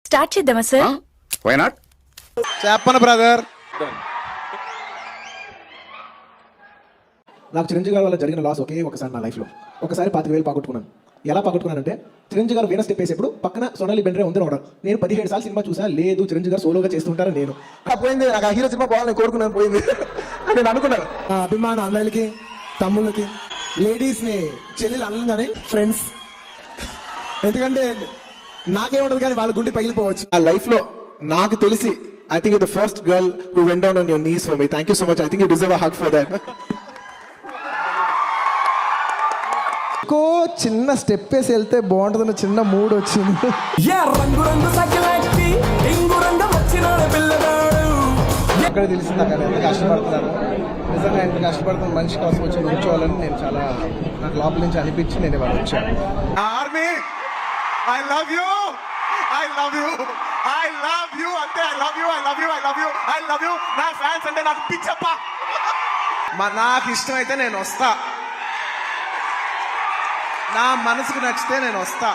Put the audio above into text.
Start చేద్దామా sir? Why not? చెప్పను brother. నాకు చిరంజీవి గారి వల్ల జరిగిన లాస్ ఒకే ఒకసారి నా లైఫ్లో. ఒకసారి 25,000 పోగొట్టుకున్నాను. ఎలా పోగొట్టుకున్నానంటే, చిరంజీవి గారు వీణ స్టెప్ వేసేప్పుడు పక్కన సోనాలి బెండ్రే ఉంది ఒకడు. నేను 17 సార్లు సినిమా చూసా, లేదు చిరంజీవి గారు సోలోగా చేస్తుంటారు. నేను పోయింది, నాకు ఆ హీరో సినిమా పోవాలని కోరుకున్నాను, పోయింది అని నేను అనుకున్నాను. అభిమాన అన్నయ్యలకి, తమ్ముళ్ళకి, లేడీస్ని చెల్లెలు అనగానే ఫ్రెండ్స్, ఎందుకంటే నాకేముండదు కానీ వాళ్ళ గుండె పగిలిపోవచ్చు. ఆ లైఫ్లో నాకు తెలిసి I think you're the first girl who went down on your knees for me. Thank you so much. I think you deserve a hug for that. కో చిన్న స్టెప్ వేసి వెళ్తే బాగుంటుందన్న చిన్న మూడ్ వచ్చింది. అక్కడ తెలిసింది అక్కడ ఎంత కష్టపడుతున్నారు, నిజంగా ఎంత కష్టపడుతున్న మనిషి కోసం వచ్చి కూర్చోవాలని నేను చాలా, నాకు లోపల నుంచి అనిపించి నేను ఇవాళ వచ్చాను. Army, I love you, I love you, I love you, అంటే I love you, I love you, I love you, I love you. నా ఫ్యాన్స్ అంటే నాకు పిచ్చప్ప. నాకు ఇష్టం అయితే నేను వస్తా, నా మనసుకు నచ్చితే నేను వస్తా.